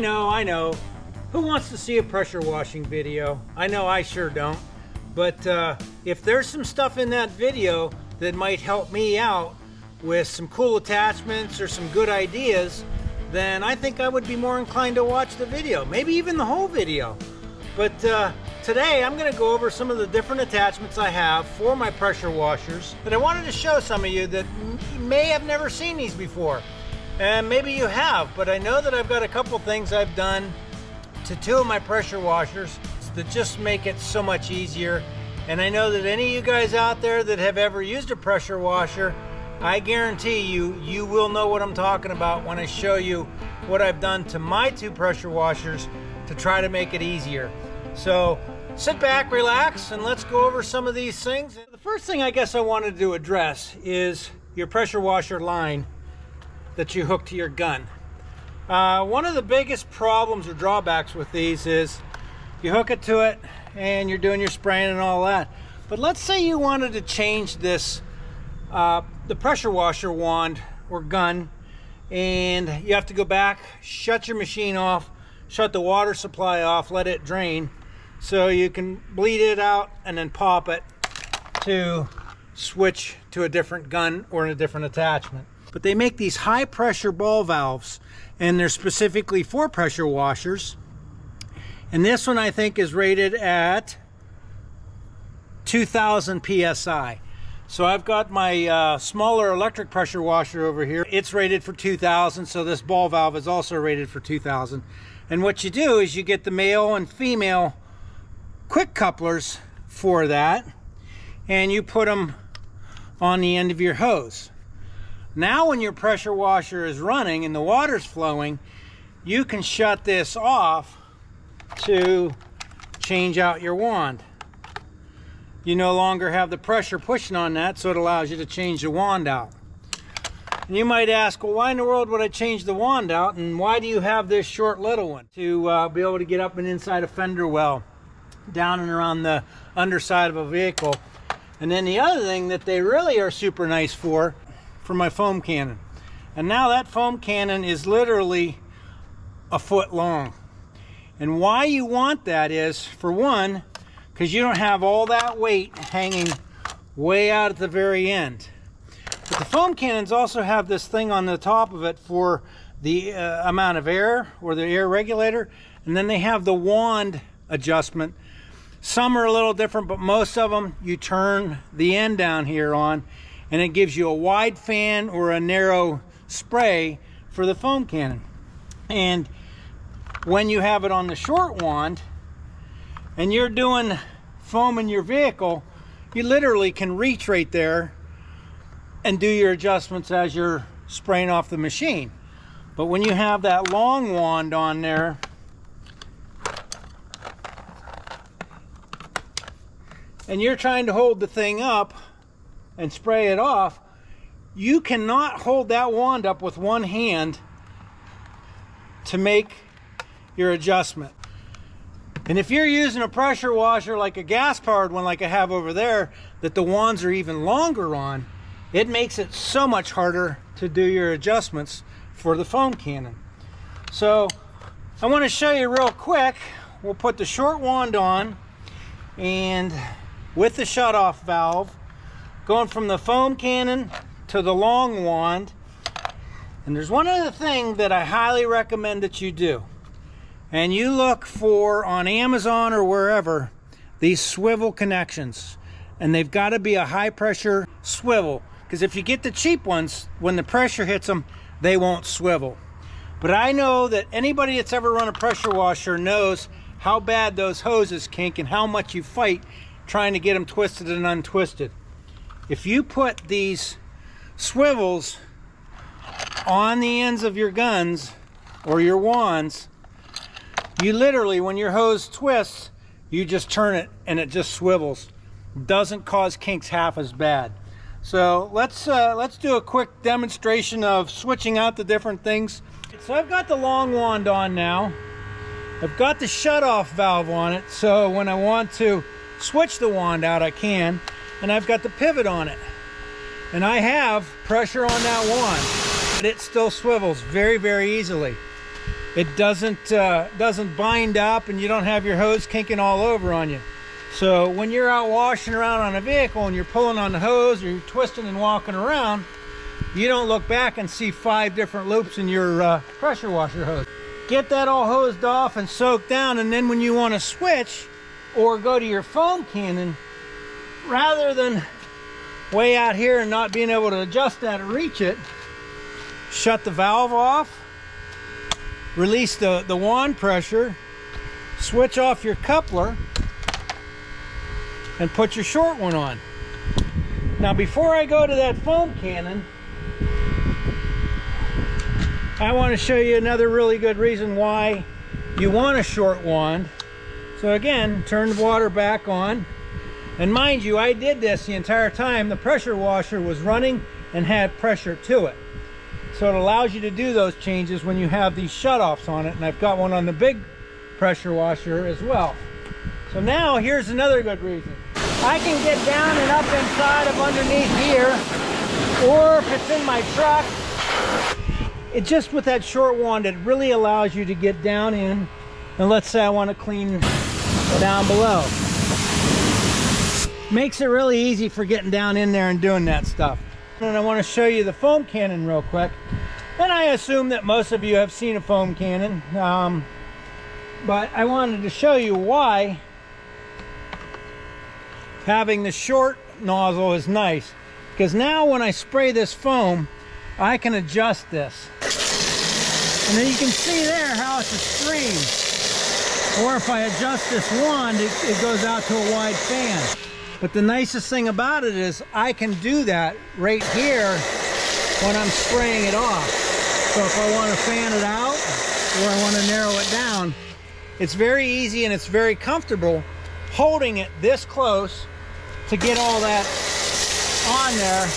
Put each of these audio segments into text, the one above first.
I know. Who wants to see a pressure washing video? I know I sure don't. But if there's some stuff in that video that might help me out with some cool attachments or some good ideas, then I think I would be more inclined to watch the video, maybe even the whole video. But today I'm going to go over some of the different attachments I have for my pressure washers that I wanted to show some of you that may have never seen these before. And maybe you have, but I know that I've got a couple things I've done to two of my pressure washers that just make it so much easier. And I know that any of you guys out there that have ever used a pressure washer, I guarantee you will know what I'm talking about when I show you what I've done to my two pressure washers to try to make it easier. So sit back, relax, and let's go over some of these things. The first thing I guess I wanted to address is your pressure washer line that you hook to your gun. One of the biggest problems or drawbacks with these is you hook it to it and you're doing your spraying and all that. But let's say you wanted to change this, the pressure washer wand or gun, and you have to go back, shut your machine off, shut the water supply off, let it drain, so you can bleed it out and then pop it to switch to a different gun or a different attachment. But they make these high pressure ball valves, and they're specifically for pressure washers. And this one I think is rated at 2000 psi. So I've got my smaller electric pressure washer over here. It's rated for 2000, so this ball valve is also rated for 2000. And what you do is you get the male and female quick couplers for that, and you put them on the end of your hose. Now when your pressure washer is running and the water's flowing, you can shut this off to change out your wand. You no longer have the pressure pushing on that, so it allows you to change the wand out. And you might ask, well, why in the world would I change the wand out, and why do you have this short little one? To be able to get up and inside a fender well, down and around the underside of a vehicle. And then the other thing that they really are super nice for my foam cannon. And now that foam cannon is literally a foot long. And why you want that is, for one, because you don't have all that weight hanging way out at the very end. But the foam cannons also have this thing on the top of it for the amount of air, or the air regulator, and then they have the wand adjustment. Some are a little different, but most of them you turn the end down here on, and it gives you a wide fan or a narrow spray for the foam cannon. And when you have it on the short wand and you're doing foam in your vehicle, you literally can reach right there and do your adjustments as you're spraying off the machine. But when you have that long wand on there, and you're trying to hold the thing up and spray it off, you cannot hold that wand up with one hand to make your adjustment. And if you're using a pressure washer like a gas powered one like I have over there, that the wands are even longer on, it makes it so much harder to do your adjustments for the foam cannon. So I want to show you real quick. We'll put the short wand on, and with the shutoff valve, going from the foam cannon to the long wand. And there's one other thing that I highly recommend that you do. And you look for, on Amazon or wherever, these swivel connections. And they've got to be a high pressure swivel, because if you get the cheap ones, when the pressure hits them, they won't swivel. But I know that anybody that's ever run a pressure washer knows how bad those hoses kink and how much you fight trying to get them twisted and untwisted. If you put these swivels on the ends of your guns or your wands, you literally, when your hose twists, you just turn it and it just swivels. Doesn't cause kinks half as bad. So let's do a quick demonstration of switching out the different things. So I've got the long wand on now. I've got the shutoff valve on it, so when I want to switch the wand out, I can. And I've got the pivot on it. And I have pressure on that wand, but it still swivels very, very easily. it doesn't bind up and you don't have your hose kinking all over on you. So when you're out washing around on a vehicle and you're pulling on the hose or you're twisting and walking around, you don't look back and see 5 different loops in your pressure washer hose. Get that all hosed off and soaked down, and then when you want to switch or go to your foam cannon, rather than way out here and not being able to adjust that or reach it, shut the valve off, release the wand pressure, switch off your coupler, and put your short one on. Now before I go to that foam cannon, I want to show you another really good reason why you want a short wand. So again, turn the water back on. And mind you, I did this the entire time the pressure washer was running and had pressure to it. So it allows you to do those changes when you have these shutoffs on it. And I've got one on the big pressure washer as well. So now here's another good reason. I can get down and up inside of underneath here, or if it's in my truck, it just with that short wand, it really allows you to get down in, and let's say I want to clean down below. Makes it really easy for getting down in there and doing that stuff. And I want to show you the foam cannon real quick. And I assume that most of you have seen a foam cannon, but I wanted to show you why having the short nozzle is nice. Because now when I spray this foam, I can adjust this. And then you can see there how it's a stream. Or if I adjust this wand, it goes out to a wide fan. But the nicest thing about it is I can do that right here when I'm spraying it off. So if I want to fan it out or I want to narrow it down, it's very easy and it's very comfortable holding it this close to get all that on there.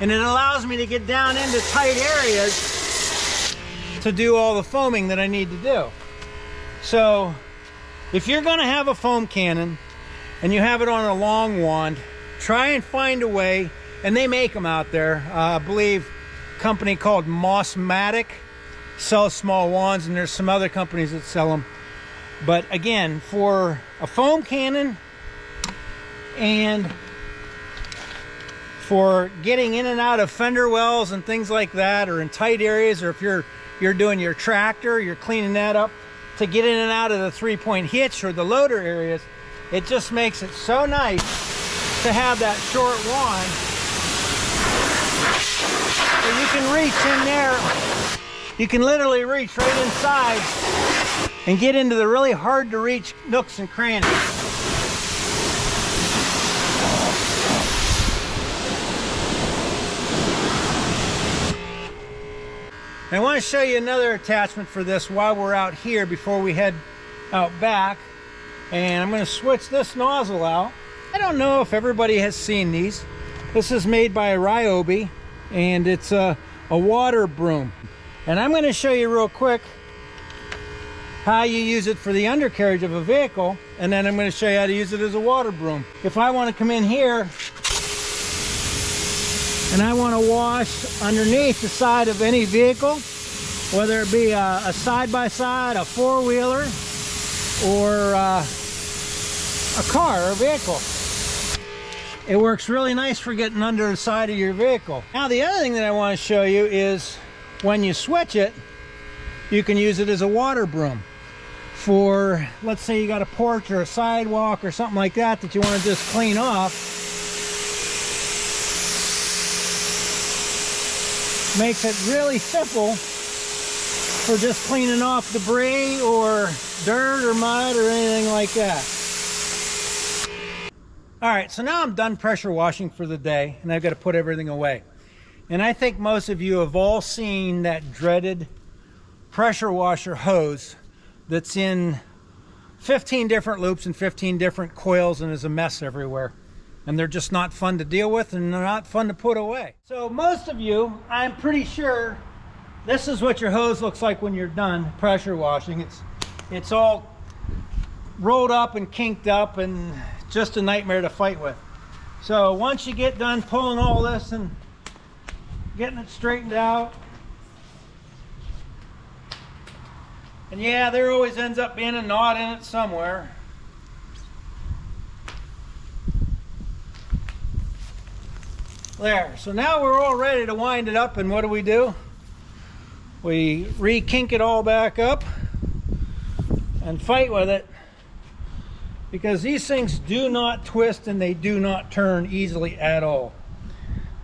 And it allows me to get down into tight areas to do all the foaming that I need to do. So if you're going to have a foam cannon and you have it on a long wand, try and find a way, and they make them out there. I believe a company called Mossmatic sells small wands, and there's some other companies that sell them. But again, for a foam cannon and for getting in and out of fender wells and things like that, or in tight areas, or if you're doing your tractor, you're cleaning that up to get in and out of the 3-point hitch or the loader areas, it just makes it so nice to have that short wand. So you can reach in there, you can literally reach right inside and get into the really hard to reach nooks and crannies. I want to show you another attachment for this while we're out here before we head out back. And I'm going to switch this nozzle out. I don't know if everybody has seen these. This is made by Ryobi, and it's a water broom. And I'm going to show you real quick how you use it for the undercarriage of a vehicle, and then I'm going to show you how to use it as a water broom. If I want to come in here and I want to wash underneath the side of any vehicle, whether it be a side-by-side, a four-wheeler, or a car or vehicle, it works really nice for getting under the side of your vehicle. Now the other thing that I want to show you is when you switch it, you can use it as a water broom. For, let's say you got a porch or a sidewalk or something like that that you want to just clean off. Makes it really simple for just cleaning off debris or dirt or mud or anything like that. Alright, so now I'm done pressure washing for the day, and I've got to put everything away. And I think most of you have all seen that dreaded pressure washer hose that's in 15 different loops and 15 different coils and is a mess everywhere. And they're just not fun to deal with, and they're not fun to put away. So most of you, I'm pretty sure, this is what your hose looks like when you're done pressure washing. It's all rolled up and kinked up and just a nightmare to fight with. So once you get done pulling all this and getting it straightened out, And yeah, there always ends up being a knot in it somewhere. There, so now we're all ready to wind it up, and what do? We re-kink it all back up and fight with it, because these things do not twist and they do not turn easily at all.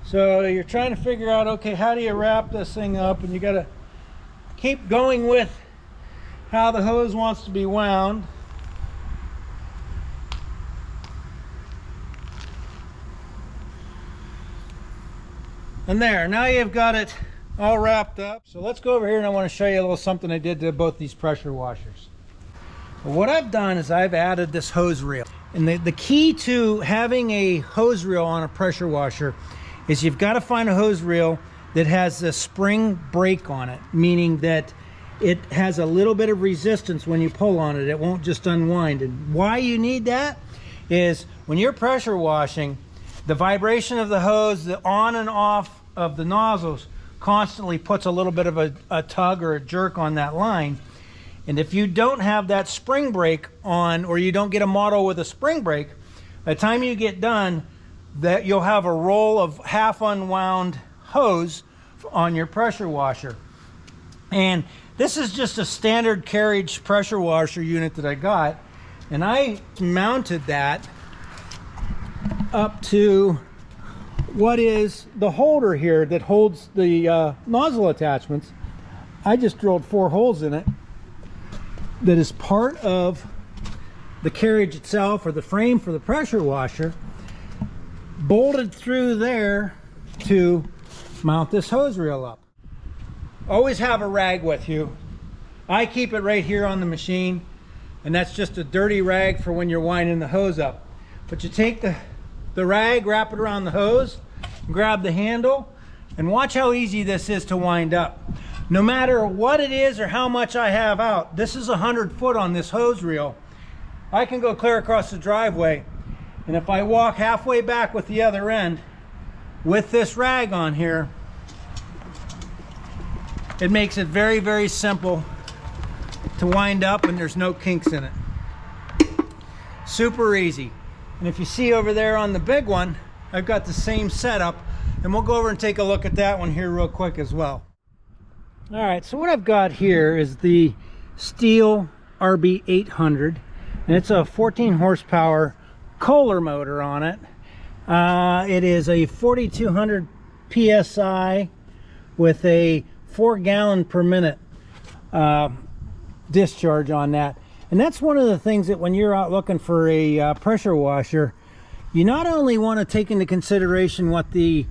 So you're trying to figure out, okay, how do you wrap this thing up, and you got to keep going with how the hose wants to be wound. And there, now you've got it all wrapped up. So let's go over here and I want to show you a little something I did to both these pressure washers. What I've done is I've added this hose reel. And the key to having a hose reel on a pressure washer is you've got to find a hose reel that has a spring brake on it, meaning that it has a little bit of resistance when you pull on it. It won't just unwind. And why you need that is when you're pressure washing, the vibration of the hose, the on and off of the nozzles, constantly puts a little bit of a tug or a jerk on that line. And if you don't have that spring brake on, or you don't get a model with a spring brake, by the time you get done, that you'll have a roll of half unwound hose on your pressure washer. And this is just a standard carriage pressure washer unit that I got, and I mounted that up to what is the holder here that holds the nozzle attachments. I just drilled 4 holes in it that is part of the carriage itself, or the frame for the pressure washer, bolted through there to mount this hose reel up. Always have a rag with you. I keep it right here on the machine, and that's just a dirty rag for when you're winding the hose up. But you take the rag, wrap it around the hose, grab the handle, and watch how easy this is to wind up. No matter what it is or how much I have out, this is 100 foot on this hose reel. I can go clear across the driveway, and if I walk halfway back with the other end with this rag on here, it makes it very, very simple to wind up, and there's no kinks in it. Super easy. And if you see over there on the big one, I've got the same setup, and we'll go over and take a look at that one here real quick as well. All right, so what I've got here is the Steel RB800, and it's a 14 horsepower Kohler motor on it. It is a 4200 psi with a 4 gallon per minute discharge on that. And that's one of the things that when you're out looking for a pressure washer, you not only want to take into consideration what the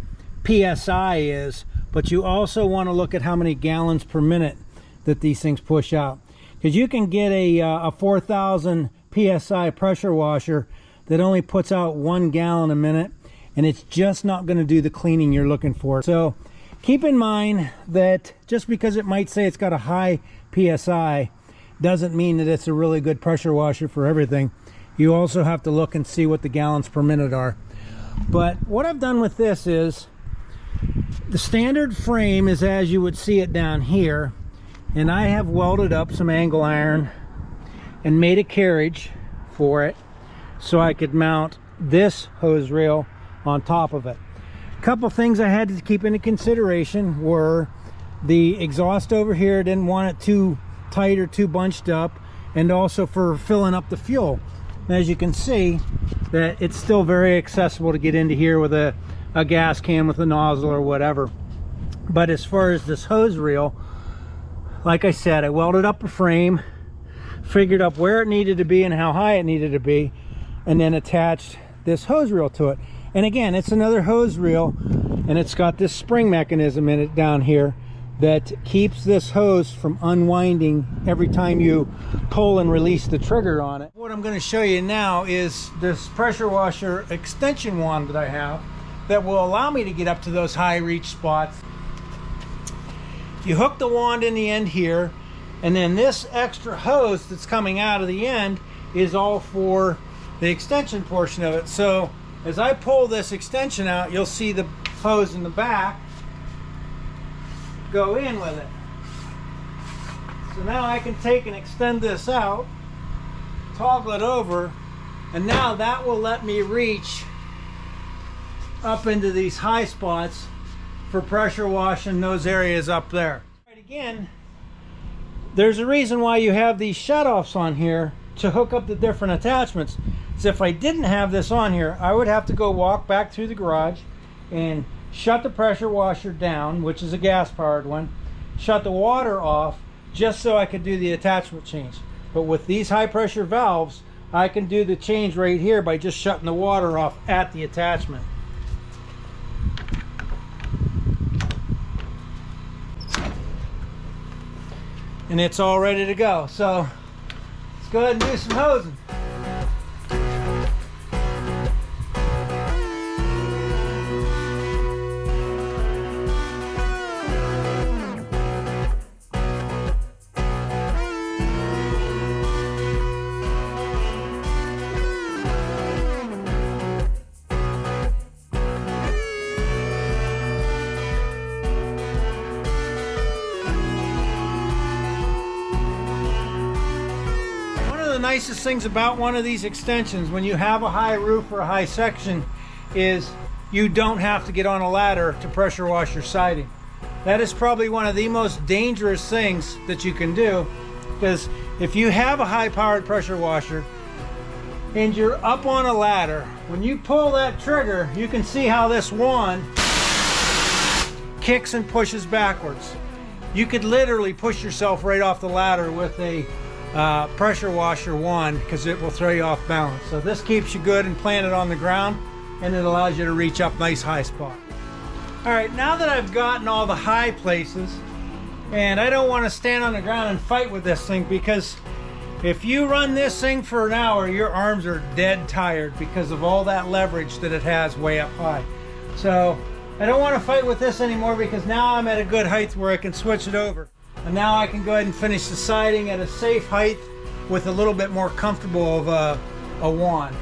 PSI is, but you also want to look at how many gallons per minute that these things push out. Because you can get a 4,000 PSI pressure washer that only puts out 1 gallon a minute, and it's just not going to do the cleaning you're looking for. So keep in mind that just because it might say it's got a high PSI doesn't mean that it's a really good pressure washer for everything. You also have to look and see what the gallons per minute are. But what I've done with this is, the standard frame is as you would see it down here, and I have welded up some angle iron and made a carriage for it so I could mount this hose reel on top of it. A couple things I had to keep into consideration were the exhaust over here. Didn't want it too tight or too bunched up, and also for filling up the fuel. And as you can see, that it's still very accessible to get into here with a gas can with a nozzle or whatever. But as far as this hose reel, like I said, I welded up a frame, figured up where it needed to be and how high it needed to be, and then attached this hose reel to it. And again, it's another hose reel, and it's got this spring mechanism in it down here that keeps this hose from unwinding every time you pull and release the trigger on it. What I'm going to show you now is this pressure washer extension wand that I have that will allow me to get up to those high reach spots. You hook the wand in the end here, and then this extra hose that's coming out of the end is all for the extension portion of it. So as I pull this extension out, you'll see the hose in the back go in with it. So now I can take and extend this out, toggle it over, and now that will let me reach up into these high spots for pressure washing those areas up there. Right, again, there's a reason why you have these shutoffs on here to hook up the different attachments. So if I didn't have this on here, I would have to go walk back through the garage and shut the pressure washer down, which is a gas powered one, shut the water off just so I could do the attachment change. But with these high pressure valves, I can do the change right here by just shutting the water off at the attachment. And it's all ready to go. So let's go ahead and do some hosing. The nicest things about one of these extensions when you have a high roof or a high section is you don't have to get on a ladder to pressure wash your siding. That is probably one of the most dangerous things that you can do, because if you have a high powered pressure washer and you're up on a ladder, when you pull that trigger, you can see how this wand kicks and pushes backwards. You could literally push yourself right off the ladder with a pressure washer wand, because it will throw you off balance. So this keeps you good and planted on the ground, and it allows you to reach up nice high spot. All right, now that I've gotten all the high places, and I don't want to stand on the ground and fight with this thing, because if you run this thing for an hour, your arms are dead tired because of all that leverage that it has way up high. So I don't want to fight with this anymore, because now I'm at a good height where I can switch it over. And now I can go ahead and finish the siding at a safe height with a little bit more comfortable of a wand.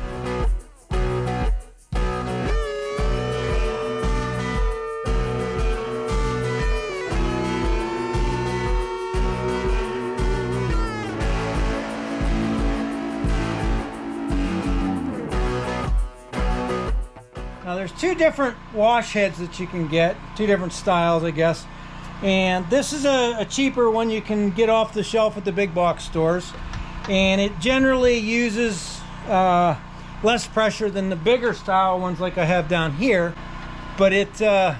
Now there's two different wash heads that you can get, two different styles, I guess. And this is a cheaper one you can get off the shelf at the big box stores, and it generally uses less pressure than the bigger style ones like I have down here, but it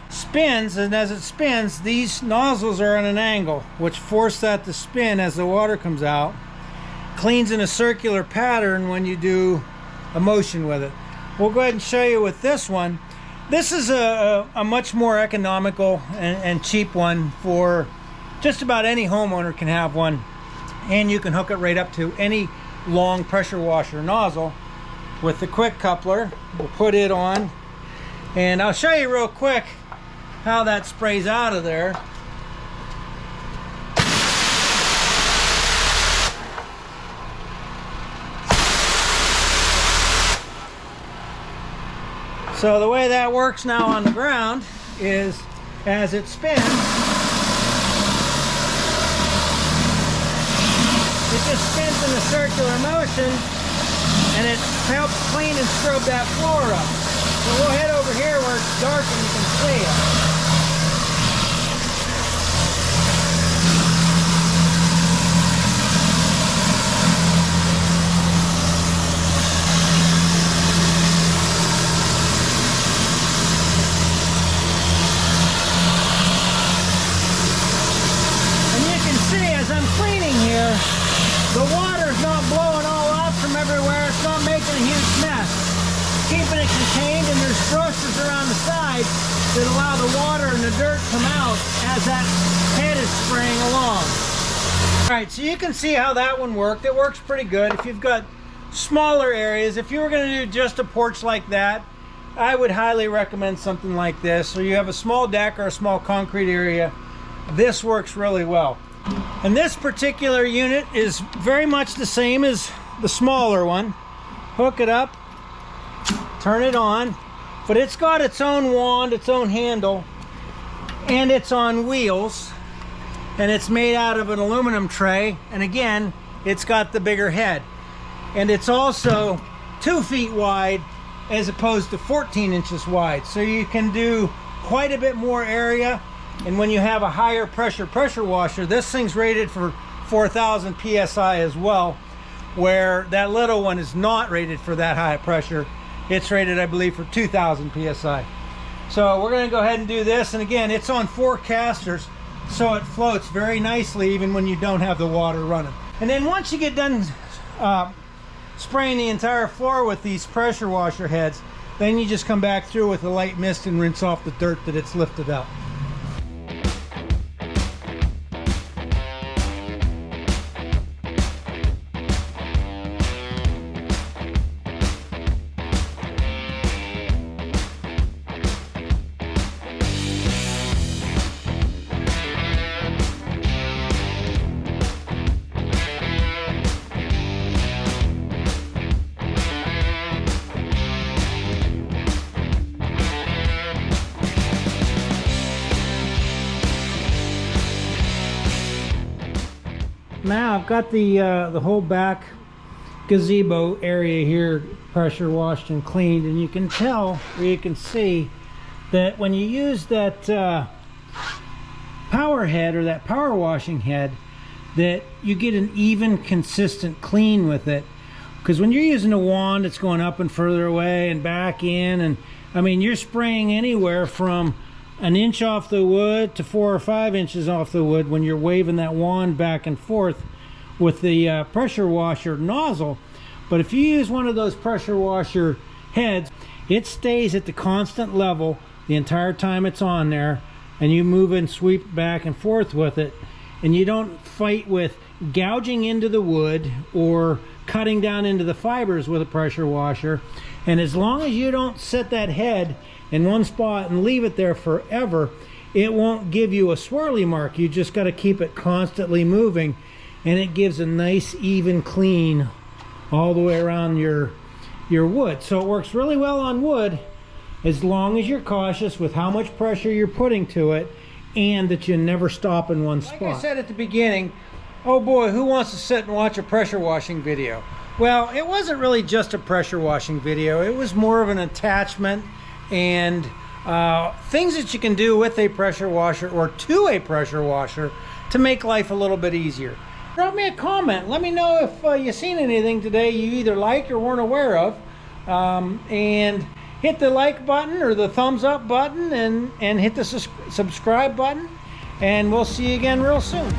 spins, and as it spins, these nozzles are at an angle which force that to spin as the water comes out, cleans in a circular pattern when you do a motion with it. We'll go ahead and show you with this one. This is a much more economical and cheap one for just about any homeowner can have one, and you can hook it right up to any long pressure washer nozzle with the quick coupler. We'll put it on, and I'll show you real quick how that sprays out of there. So the way that works now on the ground is as it spins, it just spins in a circular motion, and it helps clean and scrub that floor up. So we'll head over here where it's dark and you can see it. The water's not blowing all out from everywhere. It's not making a huge mess. It's keeping it contained, and there's thrusters around the sides that allow the water and the dirt to come out as that head is spraying along. All right, so you can see how that one worked. It works pretty good. If you've got smaller areas, if you were going to do just a porch like that, I would highly recommend something like this. So you have a small deck or a small concrete area, this works really well. And this particular unit is very much the same as the smaller one. Hook it up, turn it on, but it's got its own wand, its own handle, and it's on wheels. and it's made out of an aluminum tray, and again, it's got the bigger head. And it's also 2 feet wide as opposed to 14 inches wide. So you can do quite a bit more area. And when you have a higher pressure washer, this thing's rated for 4,000 PSI as well, where that little one is not rated for that high pressure. It's rated, I believe, for 2,000 PSI. So we're gonna go ahead and do this. And again, it's on 4 casters, so it floats very nicely even when you don't have the water running. And then once you get done spraying the entire floor with these pressure washer heads, then you just come back through with a light mist and rinse off the dirt that it's lifted up. Now I've got the whole back gazebo area here pressure washed and cleaned, and you can tell, or you can see, that when you use that power head or that power washing head, that you get an even, consistent clean with it. Because when you're using a wand, it's going up and further away and back in, and I mean, you're spraying anywhere from an inch off the wood to 4 or 5 inches off the wood when you're waving that wand back and forth with the pressure washer nozzle. But if you use one of those pressure washer heads, it stays at the constant level the entire time it's on there, and you move and sweep back and forth with it, and you don't fight with gouging into the wood or cutting down into the fibers with a pressure washer. And as long as you don't set that head in one spot and leave it there forever, it won't give you a swirly mark. You just got to keep it constantly moving, and it gives a nice even clean all the way around your wood. So it works really well on wood, as long as you're cautious with how much pressure you're putting to it, and that you never stop in one spot. Like I said at the beginning, oh boy, who wants to sit and watch a pressure washing video? Well, it wasn't really just a pressure washing video. It was more of an attachment and things that you can do with a pressure washer or to a pressure washer to make life a little bit easier. Drop me a comment. Let me know if you've seen anything today you either liked or weren't aware of. And hit the like button or the thumbs up button, and hit the subscribe button. And we'll see you again real soon.